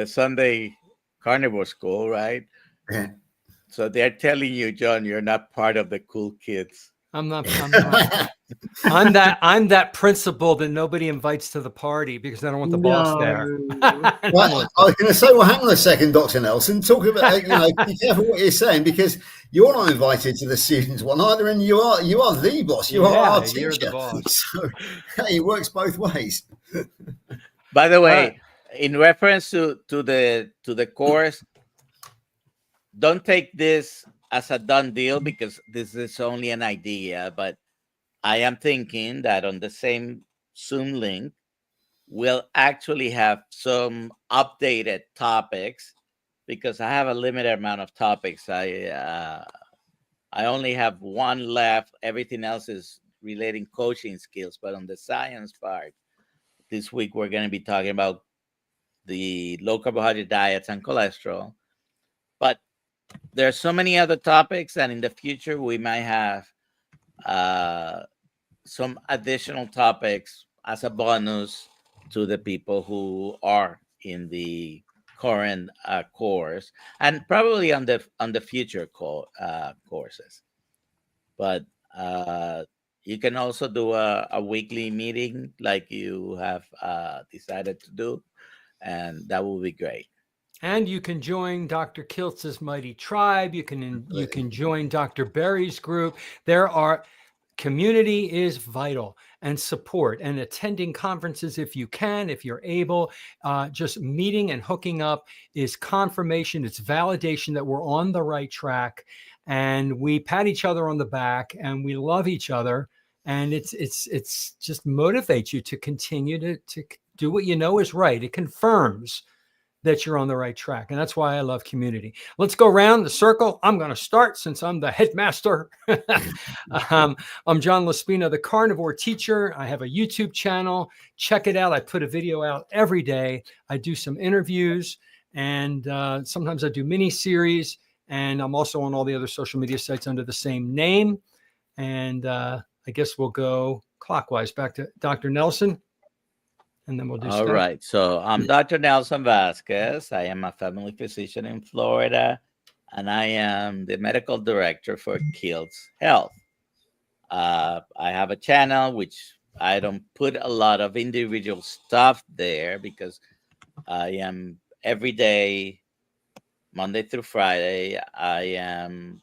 Sunday Carnivore School, right? Yeah. So they're telling you, John, you're not part of the cool kids. I'm not. I'm that principal that nobody invites to the party because I don't want the boss there. Well, I was going to say, well, hang on a second, Dr. Nelson. Talk about, be careful what you're saying, because you're not invited to the students one either, and you are the boss. You are our teacher. You're the boss. So hey, it works both ways. By the way, in reference to the course, don't take this as a done deal because this is only an idea, but I am thinking that on the same Zoom link, we'll actually have some updated topics because I have a limited amount of topics. I only have one left. Everything else is relating coaching skills, but on the science part, this week we're going to be talking about the low carbohydrate diets and cholesterol. But there are so many other topics, and in the future we might have some additional topics as a bonus to the people who are in the current course, and probably on the future courses. But you can also do a weekly meeting like you have decided to do, and that will be great. And you can join Dr. Kiltz's Mighty Tribe. You can join Dr. Berry's group. Community is vital, and support and attending conferences if you can, if you're able. Just meeting and hooking up is confirmation. It's validation that we're on the right track, and we pat each other on the back and we love each other. And it's just motivates you to continue to do what you know is right. It confirms that you're on the right track. And that's why I love community. Let's go around the circle. I'm going to start since I'm the headmaster. I'm John LaSpina, the carnivore teacher. I have a YouTube channel. Check it out. I put a video out every day. I do some interviews, and sometimes I do mini series. And I'm also on all the other social media sites under the same name. And I guess we'll go clockwise back to Dr. Nelson. And then we'll do All right. So I'm Dr. Nelson Vazquez. I am a family physician in Florida, and I am the medical director for Kiltz Health. I have a channel which I don't put a lot of individual stuff there because I am every day, Monday through Friday, I am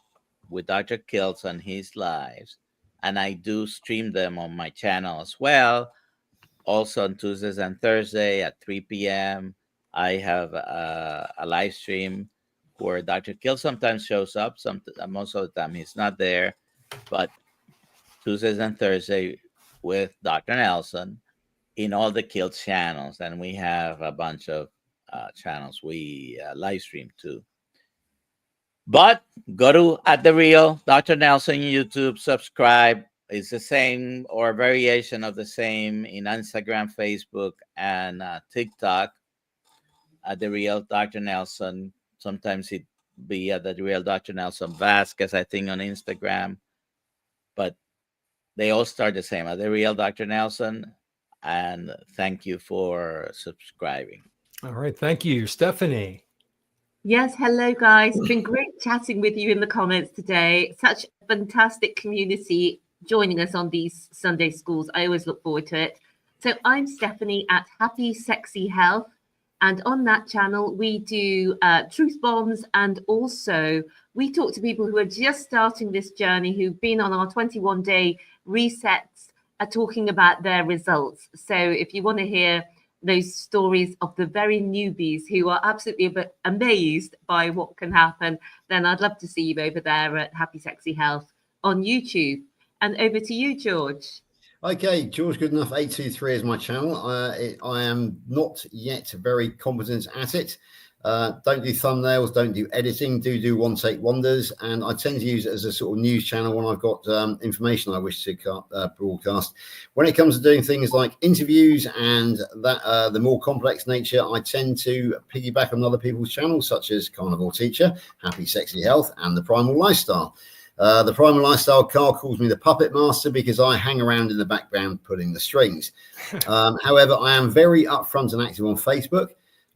with Dr. Kiltz on his lives, and I do stream them on my channel as well. Also on Tuesdays and Thursday at 3 p.m., I have a live stream where Dr. Kiltz sometimes shows up. Most of the time he's not there. But Tuesdays and Thursday with Dr. Nelson in all the Kiltz channels. And we have a bunch of channels we live stream too. But go to @TheReal Dr. Nelson YouTube, subscribe. It's the same or a variation of the same in Instagram, Facebook, and TikTok. The Real Dr. Nelson. Sometimes it be the Real Dr. Nelson Vazquez, I think, on Instagram. But they all start the same. The Real Dr. Nelson. And thank you for subscribing. All right. Thank you, Stephanie. Yes, hello guys. It's been great chatting with you in the comments today. Such a fantastic community joining us on these Sunday schools. I always look forward to it. So I'm Stephanie at Happy Sexy Health, and on that channel we do truth bombs, and also we talk to people who are just starting this journey, who've been on our 21-day resets, talking about their results. So if you want to hear those stories of the very newbies who are absolutely amazed by what can happen, then I'd love to see you over there at Happy Sexy Health on YouTube. And over to you, George. Okay, George Goodenough 823 is my channel. I am not yet very competent at it. Don't do thumbnails, don't do editing, do one take wonders, and I tend to use it as a sort of news channel when I've got information I wish to broadcast. When it comes to doing things like interviews and that the more complex nature, I tend to piggyback on other people's channels, such as Carnivore Teacher, Happy Sexy Health, and the Primal Lifestyle. The Primal Lifestyle Car calls me the puppet master because I hang around in the background pulling the strings. However, I am very upfront and active on Facebook.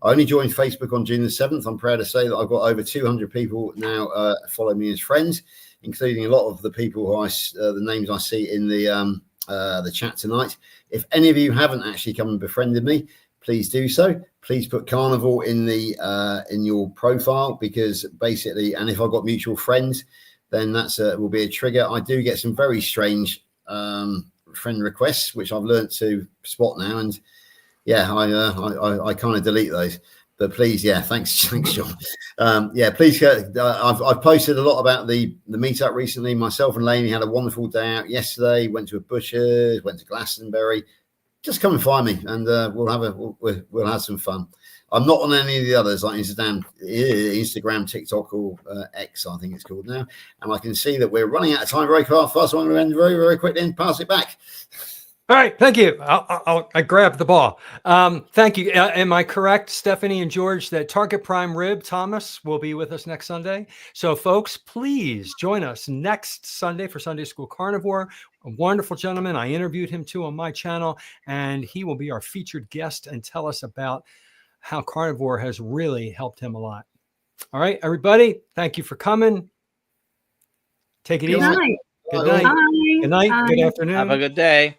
I only joined Facebook on June the 7th. I'm proud to say that I've got over 200 people now follow me as friends, including a lot of the people who the names I see in the chat tonight. If any of you haven't actually come and befriended me, please do so. Please put Carnivore in your profile, because basically, and if I've got mutual friends, then that's will be a trigger. I do get some very strange friend requests, which I've learned to spot now, and yeah, I kind of delete those. But please, yeah, thanks, John. Yeah, please. I've posted a lot about the meetup recently. Myself and Lainey had a wonderful day out yesterday. Went to a butcher's, went to Glastonbury. Just come and find me, and we'll have some fun. I'm not on any of the others like Instagram, TikTok, or X, I think it's called now. And I can see that we're running out of time very fast. So I'm going to end very, very quickly and pass it back. All right, thank you. I grabbed the ball. Thank you. Am I correct, Stephanie and George, that Target Prime Rib Thomas will be with us next Sunday? So, folks, please join us next Sunday for Sunday School Carnivore. A wonderful gentleman. I interviewed him too on my channel, and he will be our featured guest and tell us about how Carnivore has really helped him a lot. All right, everybody, thank you for coming. Take it easy. Night. Good night. Bye. Good night. Bye. Good afternoon. Have a good day.